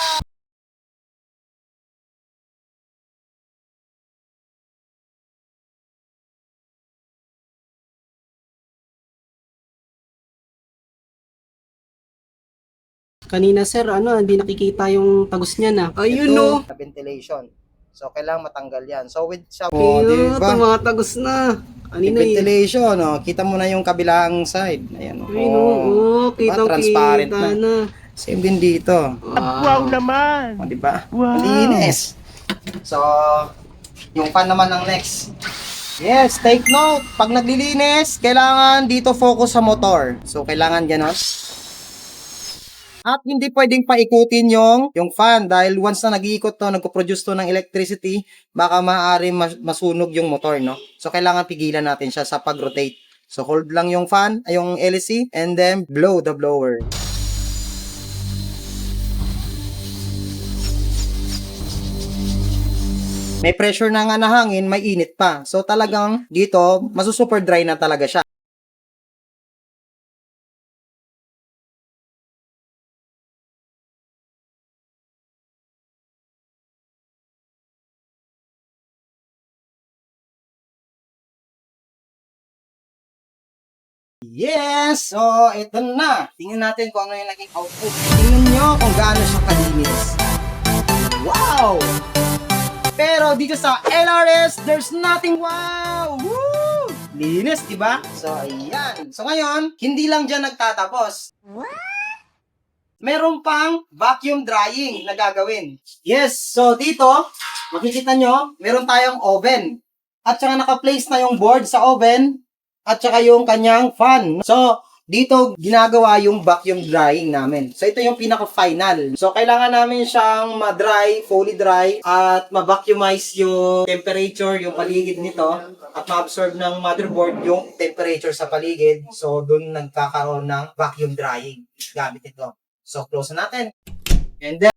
Kanina sir, hindi nakikita yung tagos niya na. Ayun no. Ito, ventilation. So, kailangan matanggal yan. So, with sa... Ayun, tumatagos na. Kanina ventilation, oh. Kita mo na yung kabilang side. Ayan, oh. Ayun oh, kitang transparent kita na. Same din dito. Wow naman! O, diba? Wow. Malinis. So, yung fan naman ng next. Yes, take note. Pag naglilinis, kailangan dito focus sa motor. So, kailangan ganon. At hindi pwedeng paikutin yung fan dahil once na nag-iikot to, nagpo-produce to ng electricity, baka maaari masunog yung motor, no? So, kailangan pigilan natin siya sa pag-rotate. So, hold lang yung fan, ay yung LEC, and then blow the blower. May pressure na nga na hangin, may init pa. So, talagang dito, masu-super dry na talaga siya. Yes! So, ito na. Tingnan natin kung ano yung naging output. Tingnan nyo kung gaano siya kalinis. Wow! Pero dito sa LRS, there's nothing wow! Woo! Linis, diba? So, ayan. So, ngayon, hindi lang dyan nagtatapos. Meron pang vacuum drying na gagawin. Yes! So, dito, makikita nyo, meron tayong oven. At saka naka-place na yung board sa oven. At saka yung kanyang fan. So, dito ginagawa yung vacuum drying namin. So, ito yung pinaka-final. So, kailangan namin siyang ma-dry, fully dry, at ma-vacuumize yung temperature, yung paligid nito, at ma-absorb ng motherboard yung temperature sa paligid. So, dun nagkakaroon ng vacuum drying gamit ito. So, close na natin. And then,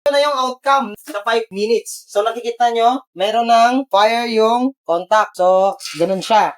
ito na yung outcome sa 5 minutes. So, nakikita nyo, meron ng fire yung contact. So, ganun siya.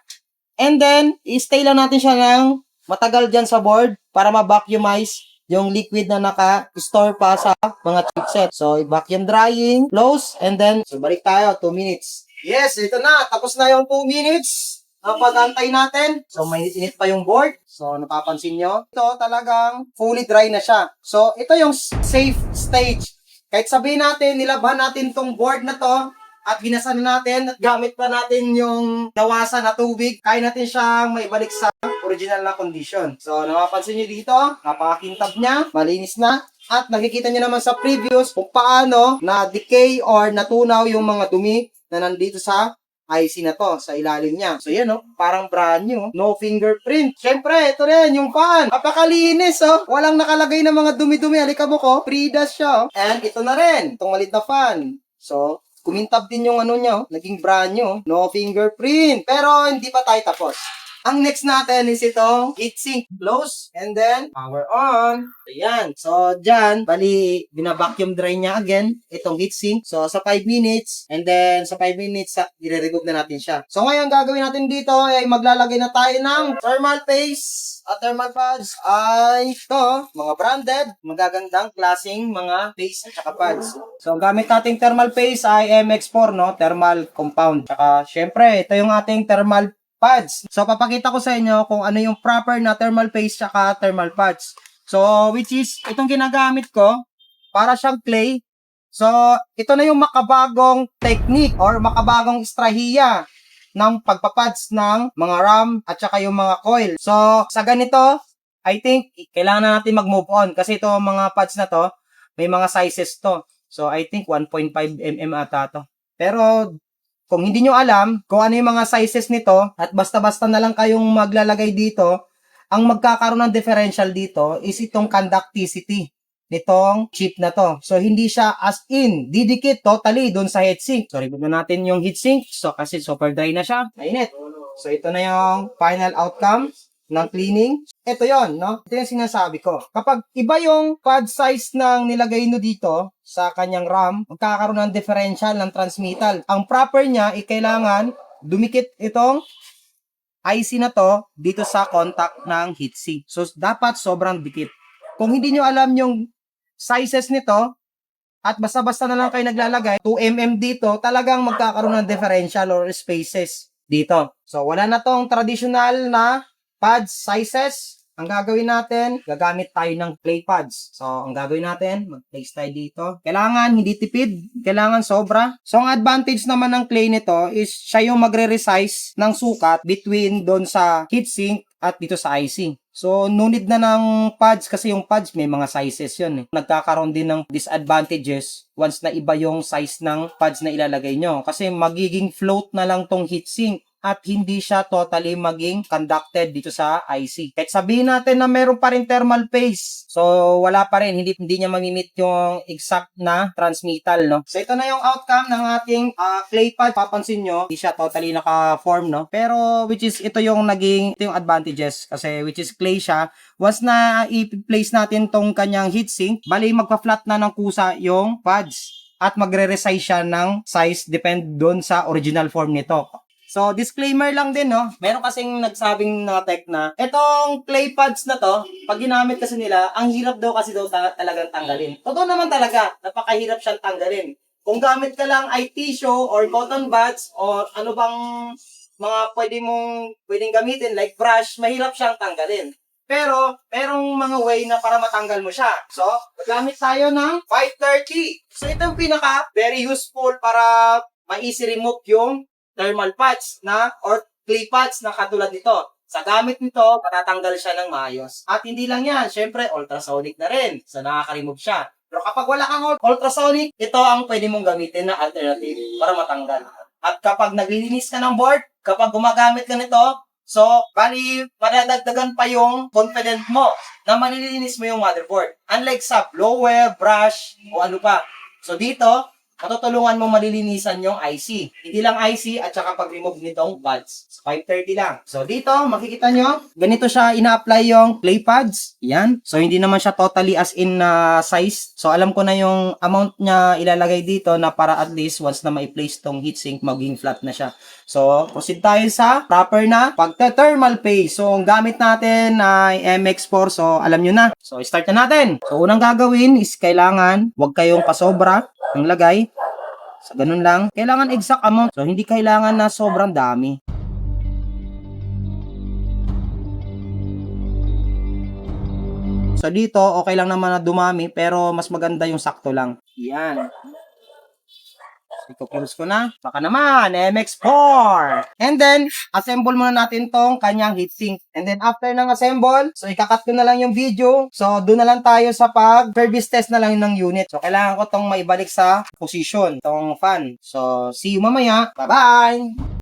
And then, i-stay lang natin siya ng matagal dyan sa board para ma-vacuumize yung liquid na naka-store pa sa mga chipset. So, vacuum drying, close, and then, so balik tayo, 2 minutes. Yes, ito na. Tapos na yung 2 minutes. Ang pag-antay natin. So, may init pa yung board. So, napapansin nyo, ito talagang fully dry na siya. So, ito yung safe stage. Kahit sabihin natin, nilabhan natin tong board na to, at binasan natin, at gamit pa natin yung nawasan na tubig, kaya natin siyang maibalik sa original na condition. So, napapansin nyo dito, napakakintab niya, malinis na, at nakikita nyo naman sa previous kung paano na-decay or natunaw yung mga dumi na nandito sa IC na to, sa ilalim niya. So, yan, parang brand new, no fingerprint. Siyempre, ito rin, yung fan. Napakalinis, Walang nakalagay na mga dumi-dumi. Alikabok, free dust siya, And ito na rin, itong maliit na fan. So, kumintab din yung niya, naging brand new, no fingerprint. Pero, hindi pa tayo tapos. Ang next natin is itong heatsink. Close, and then, power on. Ayan. So, dyan, bali, bina-vacuum dry niya again, itong heatsink. So, sa 5 minutes, and then, sa 5 minutes, i-remove na natin siya. So, ngayon, gagawin natin dito, ay maglalagay na tayo ng thermal paste. At thermal pads ay ito, mga branded, magagandang klaseng mga paste at saka pads. So, gamit nating thermal paste ay MX4, thermal compound. Saka, syempre, ito yung ating thermal pads. So, papakita ko sa inyo kung ano yung proper na thermal paste saka thermal pads. So, which is, itong ginagamit ko, para siyang clay. So, ito na yung makabagong technique or makabagong estrahiya ng pagpapads ng mga RAM at saka yung mga coil. So, sa ganito, I think, kailangan na natin mag-move on kasi ito mga pads na to, may mga sizes to. So, I think 1.5 mm ata to. Pero, kung hindi nyo alam kung ano yung mga sizes nito, at basta-basta na lang kayong maglalagay dito, ang magkakaroon ng differential dito is itong conductivity nitong chip na to. So, hindi siya as in, didikit totally doon sa heatsink. So, remove na natin yung heatsink. So, kasi super dry na siya. Mainit. So, ito na yung final outcome ng cleaning. Ito yon, no? Ito yung sinasabi ko. Kapag iba yung pad size ng nilagay nyo dito sa kanyang RAM, magkakaroon ng differential ng transmittal. Ang proper niya, kailangan dumikit itong IC na to dito sa contact ng heatsink. So, dapat sobrang dikit. Kung hindi nyo alam yung sizes nito, at basta-basta na lang kayo naglalagay, 2 mm dito, talagang magkakaroon ng differential or spaces dito. So, wala na tong traditional na pads sizes. Ang gagawin natin, gagamit tayo ng clay pads. So, ang gagawin natin, mag-place tayo dito. Kailangan hindi tipid, kailangan sobra. So, ang advantage naman ng clay nito is siya yung magre-resize ng sukat between doon sa heatsink at dito sa IC. So, no need na ng pads kasi yung pads may mga sizes yun. Nagkakaroon din ng disadvantages once na iba yung size ng pads na ilalagay nyo. Kasi magiging float na lang tong heatsink at hindi siya totally maging conducted dito sa IC. Kahit sabihin natin na meron pa rin thermal phase. So, wala pa rin. Hindi niya mamimit yung exact na transmittal, no? So, ito na yung outcome ng ating clay pad. Papansin nyo, hindi siya totally naka-form, no? Pero, which is, ito yung advantages. Kasi, which is clay siya. Once na i-place natin tong kanyang heatsink, bali, magpa-flat na ng kusa yung pads. At magre-resize siya ng size depend doon sa original form nito. So, disclaimer lang din, no? Meron kasing nagsabing na tech na, etong clay pads na to, pag ginamit kasi nila, ang hirap daw kasi talagang tanggalin. Totoo naman talaga, napakahirap siyang tanggalin. Kung gamit ka lang ay tissue or cotton buds or ano bang mga pwedeng gamitin like brush, mahirap siyang tanggalin. Pero, merong mga way na para matanggal mo siya. So, gamit tayo ng 530. So, ito yung very useful para ma-easy remove yung thermal pads na or clay pads na katulad nito. Sa gamit nito, patatanggal siya ng maayos. At hindi lang yan, syempre ultrasonic na rin. So nakaka-remove siya. Pero kapag wala kang ultrasonic, ito ang pwede mong gamitin na alternative para matanggal. At kapag naglilinis ka ng board, kapag gumagamit ka nito, so bali madadagdagan pa yung confident mo na malilinis mo yung motherboard. Unlike sa blower, brush, o ano pa. So dito, matutulungan mo malilinisan yung IC. Hindi lang IC at saka pag-remove nitong pads. 530 lang. So dito, makikita nyo, ganito siya ina-apply yung clay pads. Yan. So hindi naman siya totally as in size. So alam ko na yung amount niya ilalagay dito na para at least once na ma-place tong heatsink, maging flat na siya. So, proceed tayo sa proper na pagta-thermal paste. So, ang gamit natin ay MX4. So, alam nyo na. So, start na natin. So, unang gagawin is kailangan, huwag kayong pasobra ang lagay. So, ganun lang. Kailangan exact amount. So, hindi kailangan na sobrang dami. So, dito, okay lang naman na dumami, pero mas maganda yung sakto lang. Yan. Iko-close ko na. Baka naman, MX4. And then, assemble muna natin tong kanyang heatsink. And then, after ng assemble, so ikakat ko na lang yung video. So, doon na lang tayo sa pag-service test na lang ng unit. So, kailangan ko tong maibalik sa position, tong fan. So, see you mamaya. Bye-bye!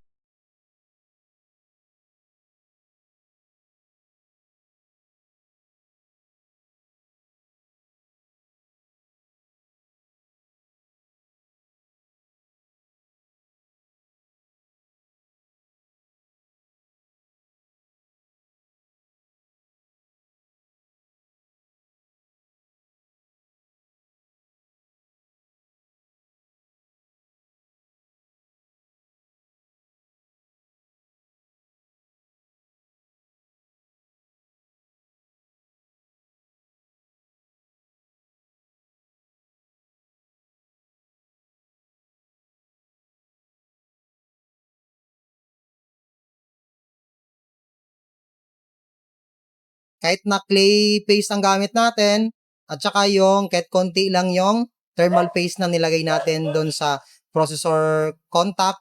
Kahit na clay paste ang gamit natin, at saka yung kahit konti lang yung thermal paste na nilagay natin doon sa processor contact,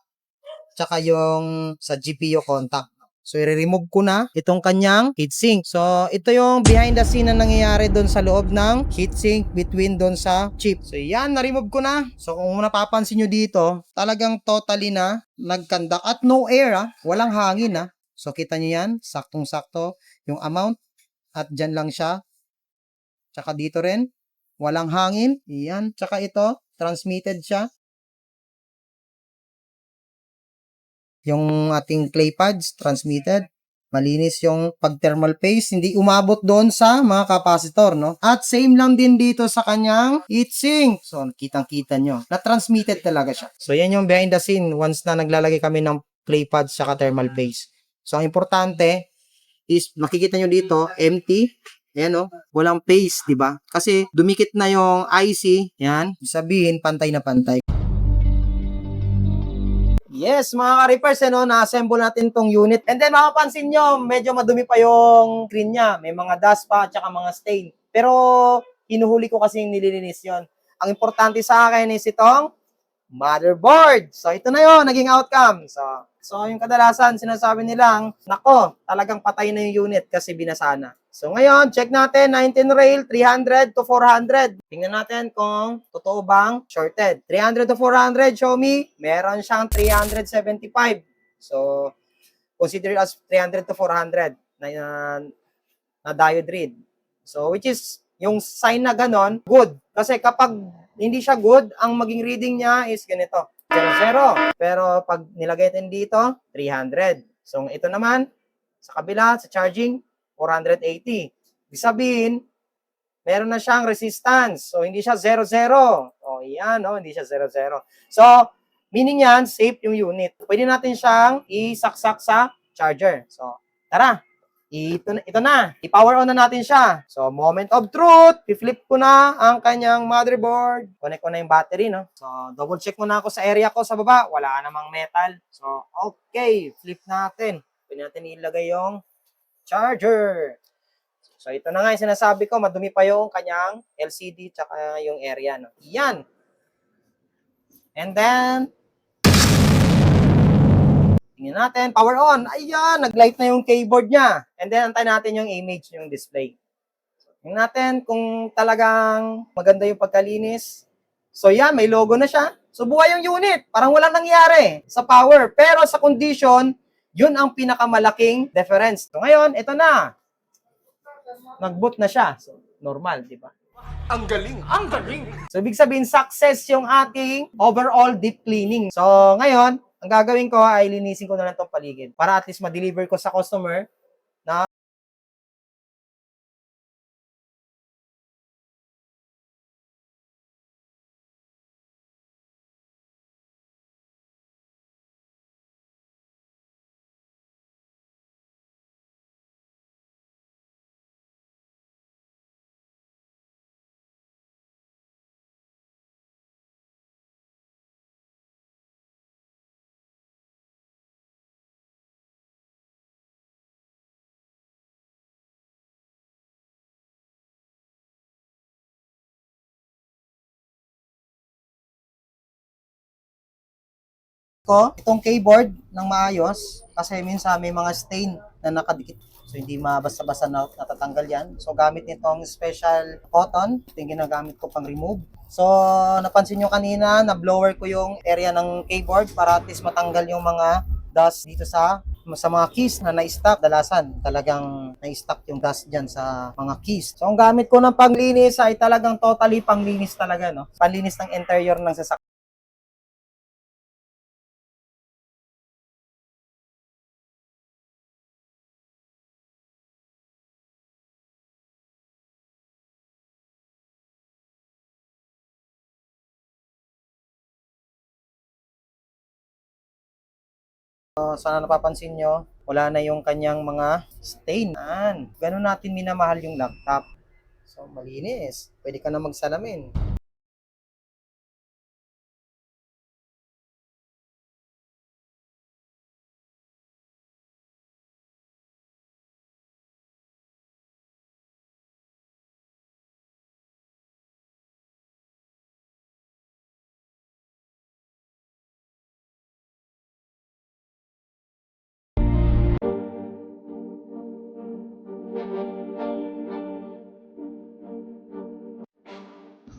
tsaka yung sa GPU contact. So, i-remove ko na itong kanyang heatsink. So, ito yung behind the scene na nangyayari doon sa loob ng heatsink between doon sa chip. So, yan, na-remove ko na. So, kung napapansin nyo dito, talagang totally na nag-conduct at no air, walang hangin, So, kita nyo yan, saktong-sakto yung amount at dyan lang siya. Tsaka dito rin, walang hangin. Yan, tsaka ito, transmitted siya. Yung ating clay pads, transmitted. Malinis yung pag-thermal paste, hindi umabot doon sa mga capacitor, no? At same lang din dito sa kanyang heatsink. So, kitang-kita nyo. Na-transmitted talaga siya. So, yan yung behind the scene once na naglalagay kami ng clay pads sa thermal paste. So, ang importante is, makikita nyo dito, empty. Ayan, no? Walang paste, di ba? Kasi dumikit na yung IC. Yan. Sabihin, pantay na pantay. Yes, mga ka-reapers, na-assemble natin tong unit. And then, makapansin nyo, medyo madumi pa yung screen niya. May mga dust pa, at saka mga stain. Pero, hinuhuli ko kasi yung nililinis yon. Ang importante sa akin is itong motherboard. So, ito na yon, naging outcome. So yung kadalasan, sinasabi nilang, nako, talagang patay na yung unit kasi binasa na. So, ngayon, check natin, 19 rail, 300 to 400. Tingnan natin kung totoo bang shorted. 300 to 400, show me, meron siyang 375. So, consider as 300 to 400 na diode read. So, which is, yung sign na ganon, good. Kasi kapag hindi siya good, ang maging reading niya is ganito, 0, 0. Pero pag nilagay natin dito, 300. So, ito naman, sa kabila, sa charging, 480. Ibig sabihin, meron na siyang resistance. So, hindi siya 0, 0. O, yan, hindi siya 0, 0. So, meaning yan, safe yung unit. Pwede natin siyang isaksak sa charger. So, tara. Ito na. I-power on na natin siya. So, moment of truth. I-flip ko na ang kanyang motherboard. Connect ko na yung battery, no? So, double check muna ako sa area ko sa baba. Wala namang metal. So, okay. Flip natin. Pwede natin ilagay yung charger. So, ito na nga yung sinasabi ko. Madumi pa yung kanyang LCD tsaka yung area, no? Yan. And then, tingnan natin, power on. Ayan, nag-light na yung keyboard niya. And then, antayin natin yung image, yung display. Tingnan natin kung talagang maganda yung pagkalinis. So, yan, may logo na siya. So, buhay yung unit. Parang walang nangyari sa power. Pero sa condition, yun ang pinakamalaking difference. So, ngayon, ito na. Nag-boot na siya. So, normal, di ba? Ang galing! Ang galing! So, ibig sabihin, success yung ating overall deep cleaning. So, ngayon, ang gagawin ko ay linisin ko na lang itong paligid para at least ma-deliver ko sa customer na ko itong keyboard ng maayos kasi minsan may mga stain na nakadikit. So, hindi mabasa-basa na natatanggal yan. So, gamit nitong special cotton. Ito yung ginagamit ko pang remove. So, napansin nyo kanina, na-blower ko yung area ng keyboard para at least matanggal yung mga dust dito sa mga keys na na-stock. Dalasan, talagang na-stock yung dust dyan sa mga keys. So, ang gamit ko ng panglinis ay talagang totally panglinis talaga, no? Panlinis ng interior ng sasakyan. So, sana napapansin nyo, wala na yung kanyang mga stain. Ganun natin minamahal yung laptop. So, malinis. Pwede ka na magsalamin.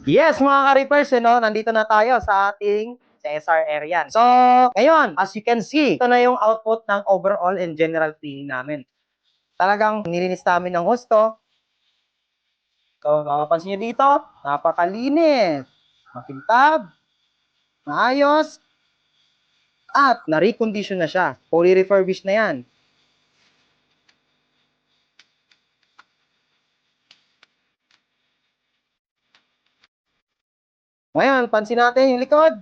Yes, mga ka-reapers, nandito na tayo sa ating CSR area. So, ngayon, as you can see, ito na yung output ng overall and general cleaning namin. Talagang nilinis namin ng husto. So, mapapansin nyo dito, napakalinis, makintab, maayos, at na-recondition na siya. Fully refurbished na yan. Ngayon, pansin natin yung likod.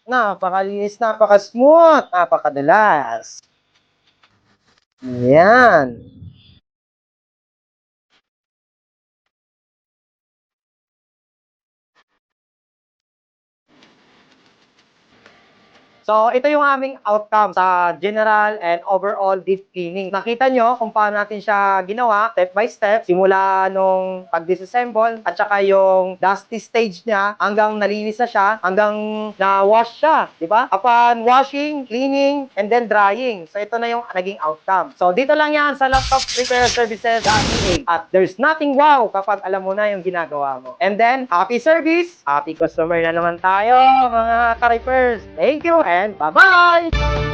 Napakalinis, napaka-smooth, napakadulas. Yan. So, ito yung aming outcome sa general and overall deep cleaning. Nakita nyo kung paano natin siya ginawa, step by step, simula nung pag-disassemble, at saka yung dusty stage niya, hanggang nalinis na siya, hanggang na-wash siya, di ba? Upon washing, cleaning, and then drying. So, ito na yung naging outcome. So, dito lang yan sa Laptop Repair Services.ca. At there's nothing wow kapag alam mo na yung ginagawa mo. And then, happy service, happy customer na naman tayo, mga ka-repairs. Thank you and bye-bye!